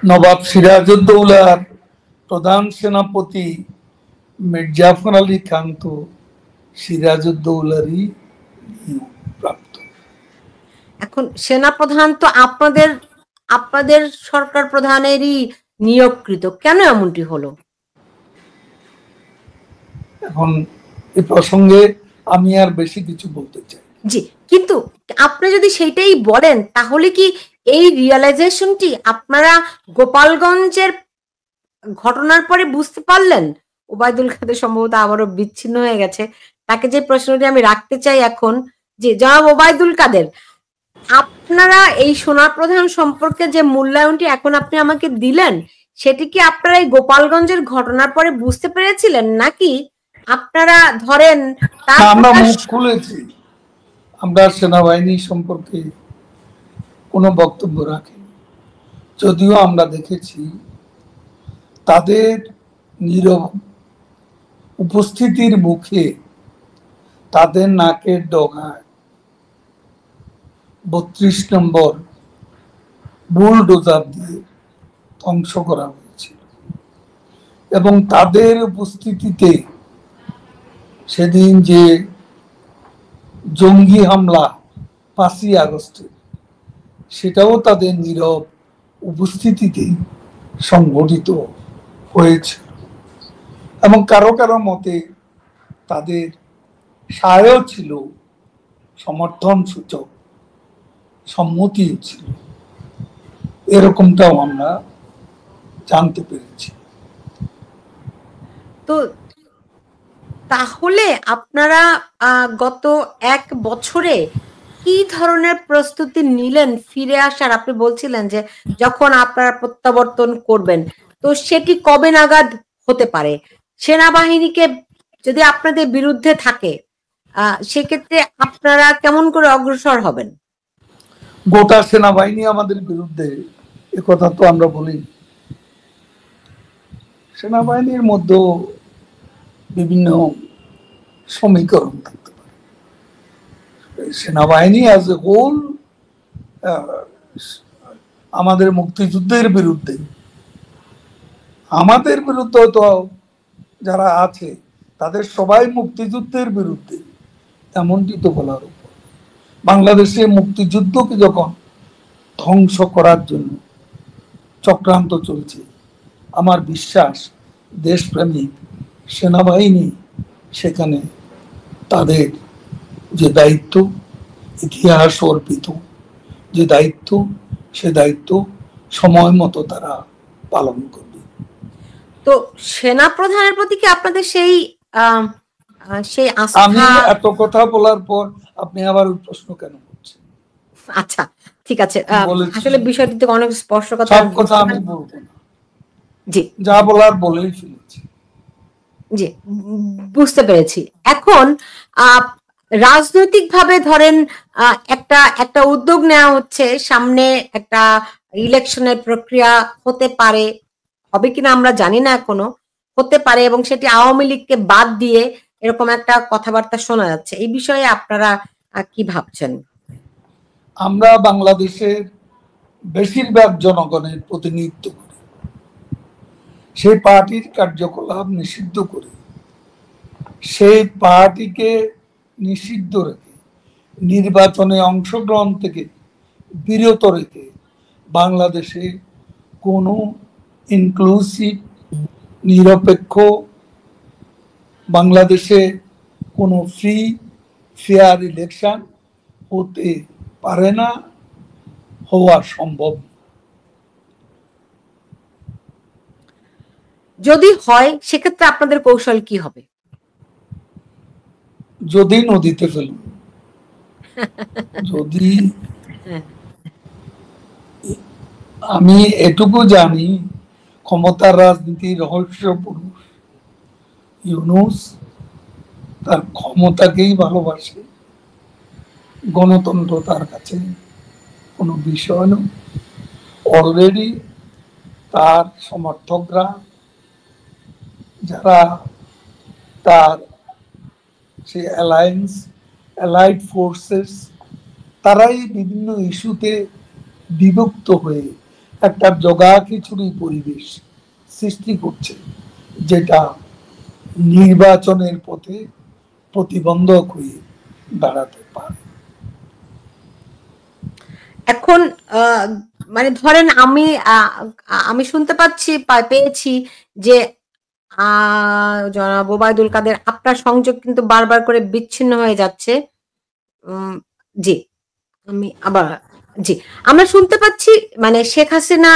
নবাব সিরাজউদ্দৌলার প্রধান সেনাপতি মীর জাফর আলী খান তো সিরাজউদ্দৌলারই প্রাপ্ত। এখন সেনাপ্রধান তো আপনাদের আপনাদের সরকার প্রধানেরই নিয়োগকৃত, কেন এমনটি হলো? এখন এই প্রসঙ্গে আমি আর বেশি কিছু বলতে চাই। জি, কিন্তু আপনি যদি সেইটাই বলেন তাহলে কি এই রিয়ালাইজেশনটি আপনারা গোপালগঞ্জের ঘটনার পরে বুঝতে পারলেন? ওবায়দুল কাদের সম্ভবত আবারও বিচ্ছিন্ন হয়ে গেছে। তাকে যে প্রশ্নটি আমি রাখতে চাই এখন, যে জনাব ওবায়দুল কাদের, আপনারা এই সেনাপ্রধান সম্পর্কে যে মূল্যায়নটি এখন আপনি আমাকে দিলেন, সেটি কি আপনারা এই গোপালগঞ্জের ঘটনার পরে বুঝতে পেরেছিলেন, নাকি আপনারা ধরেন আমরা মুখ খুলেছি, আমরা সেনাবাহিনী সম্পর্কে কোনো বক্তব্য রাখি, যদিও আমরা দেখেছি তাদের নীরব উপস্থিতির মুখে তাদের নাকের ডগায় ৩২ নম্বর বুলডোজার দিয়ে ধ্বংস করা হয়েছিল এবং তাদের উপস্থিতিতে সেদিন যে জঙ্গি হামলা ৫ই আগস্টে, সেটাও তাদের নীরব উপস্থিতিতেই সংঘটিত হয়েছে এবং কারো কারো মতে তাদের সায়ও ছিল, সমর্থন সূচক সম্মতিও ছিল, এরকমটাও আমরা জানতে পেরেছি। তো তাহলে আপনারা গত ১ বছরে কি ধরনের প্রস্তুতি নিলেন ফিরে আসার? আপনি বলছিলেন যে যখন আপনারা প্রত্যাবর্তন করবেন, তো সেটি কবে নাগাদ হতে পারে? সেনাবাহিনীকে যদি আপনাদের বিরুদ্ধে থাকে, সেক্ষেত্রে আপনারা কেমন করে অগ্রসর হবেন? গোটা সেনাবাহিনী আমাদের বিরুদ্ধে, একথা তো আমরা বলি। সেনাবাহিনীর মধ্যে বিভিন্ন সমীকরণ থাকতে পারে। সেনাবাহিনী অ্যাজ এ হোল আমাদের মুক্তিযুদ্ধের বিরুদ্ধে, আমাদের বিরুদ্ধে তো যারা আছে তাদের সবাই মুক্তিযুদ্ধের বিরুদ্ধে, এমনটি তো বলার উপর। বাংলাদেশে মুক্তিযুদ্ধকে যখন ধ্বংস করার জন্য চক্রান্ত চলছে, আমার বিশ্বাস দেশপ্রেমিক সেনাবাহিনী সেখানে তাদের যে দায়িত্ব, ইতিহাস অর্পিত যে দায়িত্ব, সে দায়িত্ব সময় মতো তারা পালন করবে। তো সেনা প্রধানের প্রতি কি আপনাদের সেই আমি এত কথা বলার পর আপনি আবার প্রশ্ন কেন করছেন? আচ্ছা, ঠিক আছে, আসলে বিষয়টিতে অনেক স্পর্শকাতর, সব কথা আমি বলবো না, জি যা বলার বলেই ফেলেছি। জি, বুঝতে পেরেছি। এখন রাজনৈতিকভাবে ধরেন একটা উদ্যোগ নেওয়া হচ্ছে, সামনে একটা ইলেকশনের প্রক্রিয়া হতে পারে, হবে কিনা আমরা জানি না এখনো, হতে পারে, এবং সেটি আওয়ামী লীগকে বাদ দিয়ে এরকম একটা কথাবার্তা শোনা যাচ্ছে। এই বিষয়ে আপনারা কি ভাবছেন? আমরা বাংলাদেশের বেশিরভাগ জনগণের প্রতিনিধিত্ব করি, সেই পার্টির কার্যকলাপ নিষিদ্ধ করে, সেই পার্টিকে নিষিদ্ধ রেখে, নির্বাচনে অংশগ্রহণ থেকে বিরত রেখে বাংলাদেশে কোনো ইনক্লুসিভ, নিরপেক্ষ, বাংলাদেশে কোনো ফ্রি ফেয়ার ইলেকশন হতে পারে না, হওয়া সম্ভব। যদি হয় সেক্ষেত্রে আপনাদের কৌশল কি হবে? যদি নদীতে ফেলুন, যদি আমি এটুকু জানি, ক্ষমতার রাজনীতির রহস্য পুরুষ ইউনূস তার ক্ষমতাকেই ভালোবাসে, গণতন্ত্র তার কাছে কোনো বিষয় নয়। অলরেডি তার সমর্থকরা, যারা তার সেই অ্যালাইড ফোর্সেস, তারাই বিভিন্ন ইস্যুতে বিভক্ত হয়ে একটা জগা খিচুড়ি পরিবেশ সৃষ্টি করছে, যেটা নির্বাচনের পথে প্রতিবন্ধক হয়ে দাঁড়াতে পারে। এখন মানে ধরেন আমি শুনতে পেয়েছি যে জনাব ওবায়দুল কাদের, আপনার সংযোগ কিন্তু বারবার করে বিচ্ছিন্ন হয়ে যাচ্ছে। জি, আমি আবার জি, আমরা শুনতে পাচ্ছি মানে শেখ হাসিনা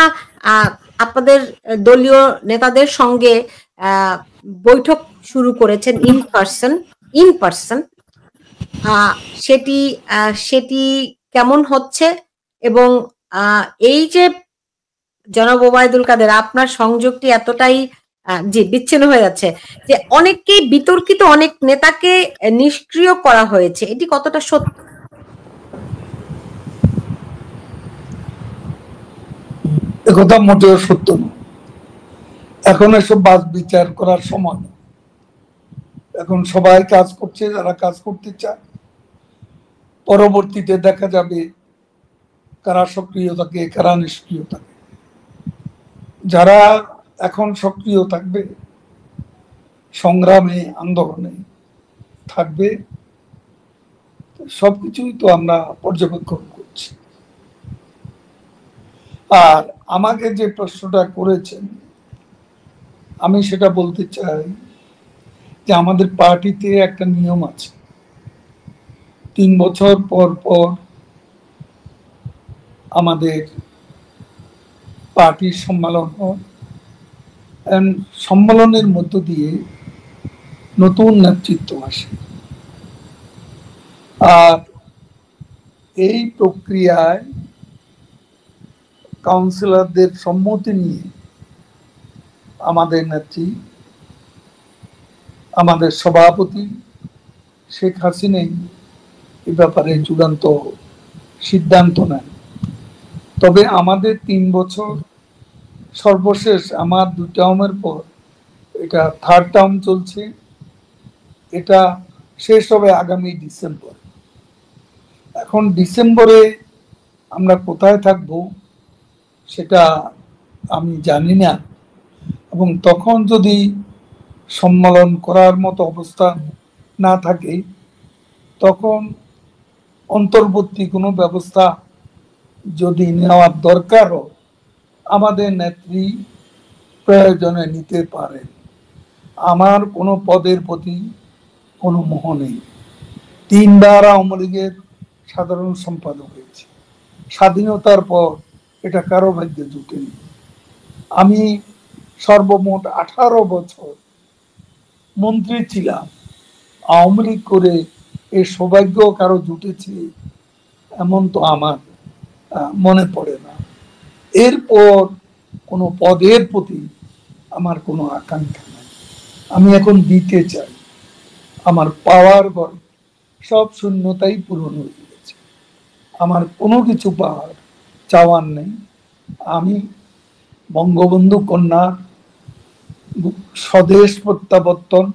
আপনাদের দলীয় নেতাদের সঙ্গে বৈঠক শুরু করেছেন ইন পার্সন। সেটি সেটি কেমন হচ্ছে, এবং এই যে জনাব ওবায়দুল কাদের, আপনার সংযোগটি এতটাই জি বিচ্ছিন্ন হয়ে যাচ্ছে যে অনেককেই বিতর্কিত অনেক নেতাকে নিষ্ক্রিয় করা হয়েছে, এটি কতটা সত্য? একথা মোটেও সত্য নয়। এখন এসব বাদ বিচার করার সময় না। এখন সবাই কাজ করছে যারা কাজ করতে চায়। পরবর্তীতে দেখা যাবে কারা সক্রিয় থাকে, কারা নিষ্ক্রিয় থাকে। যারা এখন সক্রিয় থাকবে, সংগ্রামে আন্দোলনে থাকবে, সবকিছুই তো আমরা পর্যবেক্ষণ করছি। আর আমাকে যে প্রশ্নটা করেছেন, আমি সেটা বলতে চাই যে আমাদের পার্টিতে একটা নিয়ম আছে, 3 বছর পর পর আমাদের পার্টির সম্মেলন হয়। সম্মেলনের মধ্য দিয়ে নতুন নেতৃত্ব আসে, আর এই প্রক্রিয়ায় কাউন্সিলরদের সম্মতি নিয়ে আমাদের নেত্রী, আমাদের সভাপতি শেখ হাসিনাই এ ব্যাপারে চূড়ান্ত সিদ্ধান্ত নেন। তবে আমাদের 3 বছর সর্বশেষ আমার 2 টার্মের পর এটা 3rd টার্ম চলছে, এটা শেষ হবে আগামী ডিসেম্বর। এখন ডিসেম্বরে আমরা কোথায় থাকব সেটা আমি জানি না, এবং তখন যদি সম্মেলন করার মতো অবস্থা না থাকে, তখন অন্তর্বর্তী কোনো ব্যবস্থা যদি নেওয়ার দরকার হয়, আমাদের নেত্রী প্রয়োজনে নিতে পারেন। আমার কোনো পদের প্রতি কোনো মোহ নেই। 3 বার আওয়ামী লীগের সাধারণ সম্পাদক হয়েছে। স্বাধীনতার পর এটা কারো ভাগ্যে জুটেনি। আমি সর্বমোট 18 বছর মন্ত্রী ছিলাম। আওয়ামী লীগ করে এই সৌভাগ্য কারো জুটেছে এমন তো আমার মনে পড়ে না। এরপর কোনো পদের প্রতি আমার কোনো আকাঙ্ক্ষা নাই। আমি এখন দিতে চাই। আমার পাওয়ার ঘরে সব শূন্যতাই পূরণ হয়ে গেছে। আমার কোনো কিছু পাওয়ার চাওয়ার নেই। আমি বঙ্গবন্ধু কন্যার স্বদেশ প্রত্যাবর্তন,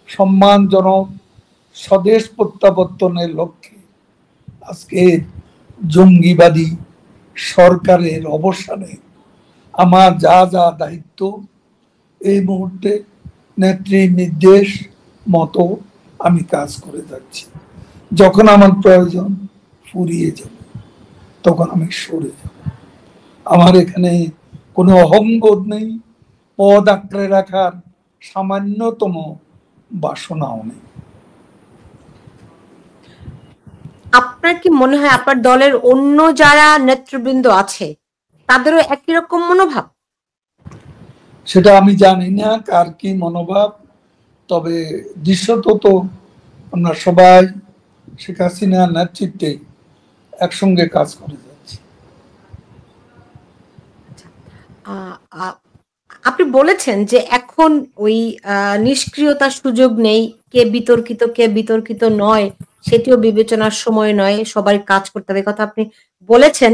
সম্মানজনক স্বদেশ প্রত্যাবর্তনের লক্ষ্যে আজকে জঙ্গিবাদী সরকারের অবসানে আমার যা যা দায়িত্ব এই মুহূর্তে নেত্রীর নির্দেশ মতো আমি কাজ করে যাচ্ছি। যখন আমার প্রয়োজন ফুরিয়ে যাবে তখন আমি সরে যাব। আমার এখানে কোনো অহংবোধ নেই, পদ আঁকড়ে রাখার সামান্যতম বাসনাও নেই। আপনার কি মনে হয় আপনার দলের অন্য যারা নেতৃবৃন্দ আছে তাদেরও একই রকম মনোভাব? সেটা আমি জানি না কার কি মনোভাব, তবে দৃশ্যত তো আমরা সবাই শেখ হাসিনার নেতৃত্বে একসঙ্গে কাজ করে যাচ্ছি। আপনি বলেছেন যে এখন ওই নিষ্ক্রিয়তার সুযোগ নেই, কে বিতর্কিত নয় সেটিও বিবেচনার সময় নয়, সবাই কাজ করতে হবে, কথা আপনি বলেছেন।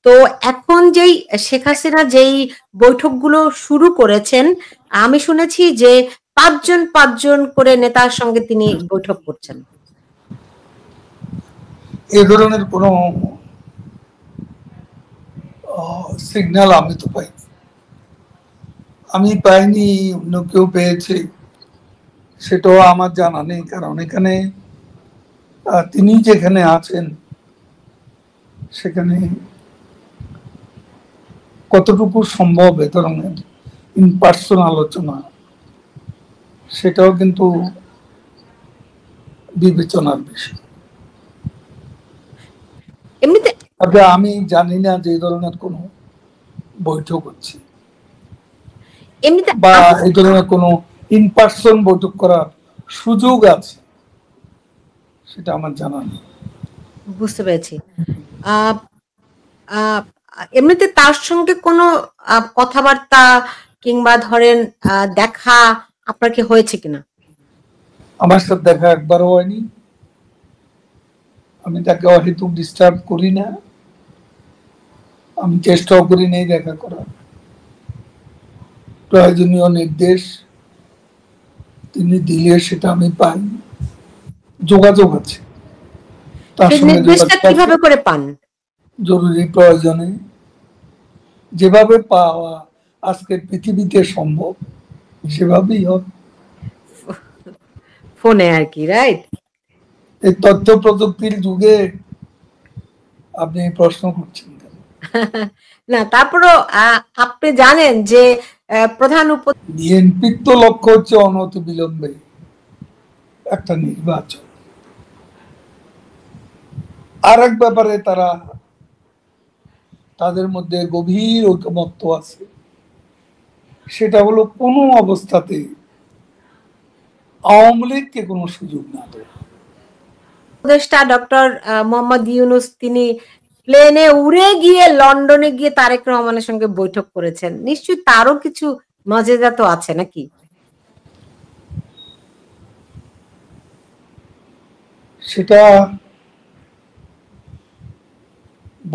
তো এখন যেই শেখ হাসিনা যেই বৈঠকগুলো শুরু করেছেন, আমি শুনেছি যে 5 জন করে নেতার সঙ্গে তিনি বৈঠক করছেন। এ ধরনের কোনো সিগন্যাল আমি তো পাইনি, আমি পাইনি, অন্য কেউ পেয়েছে সেটাও আমার জানা নেই। কারণ এখানে তিনি যেখানে আছেন সেখানে কতটুকু সম্ভব এ ধরনের ইন পার্সন আলোচনা, সেটাও কিন্তু বিবেচনার বিষয়। এমনিতে তবে আমি জানি না যে এই ধরনের কোনো বৈঠক হচ্ছে এমনিতে বা এই ধরনের কোনো ইন পার্সন বৈঠক করার সুযোগ আছে, সেটা আমার জানা নেই। বুঝতে পেরেছি। আহ, আহ, এমনিতে তার সঙ্গে কোনো কথাবার্তা কিংবা ধরেন দেখা আপনার কি হয়েছে কিনা? আমার সাথে দেখা একবারও হয়নি, আমি তাকে অহেতুক ডিস্টার্ব করি না, আমি চেষ্টাও করি নেই দেখা করার। প্রয়োজনীয় নির্দেশ তিনি দিলে সেটা আমি পাই, যোগাযোগ আছে তার সেই সঙ্গে, নির্দেশটা যোগাযোগ আছে কিভাবে করে পান? জরুরি প্রয়োজনে, যেভাবে পাওয়া আজকের পৃথিবীতে সম্ভব সেভাবেই হবে। ফোনে আর কি, রাইট? এই তথ্য প্রযুক্তির যুগে আপনি এই প্রশ্ন করছেন কেন? না, তারপরও আপনি জানেন যে প্রধান বিএনপির তো লক্ষ্য হচ্ছে অনতি বিলম্বে একটা নির্বাচন। আর এক ব্যাপারে তারা, তাদের মধ্যে গভীর ঐকমত্য আছে, সেটা হলো কোনো অবস্থাতে আওয়ামী লীগকে কোনো সুযোগ না দেয়। উপদেষ্টা ডক্টর মোহাম্মদ ইউনূস তিনি প্লেনে উড়ে গিয়ে লন্ডনে গিয়ে তারেক রহমানের সঙ্গে বৈঠক করেছেন, নিশ্চয়ই তারও কিছু মজেদা তো আছে নাকি? সেটা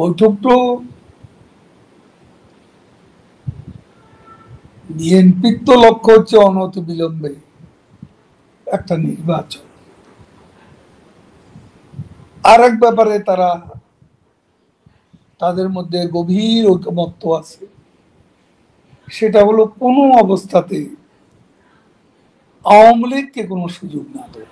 বৈঠক তো বিএনপির তো লক্ষ্য হচ্ছে অনতি বিলম্বে একটা নির্বাচন। আর এক ব্যাপারে তারা, তাদের মধ্যে গভীর ঐকমত্য আছে, সেটা হলো কোনো অবস্থাতে আওয়ামী লীগকে কোনো সুযোগ না দেয়।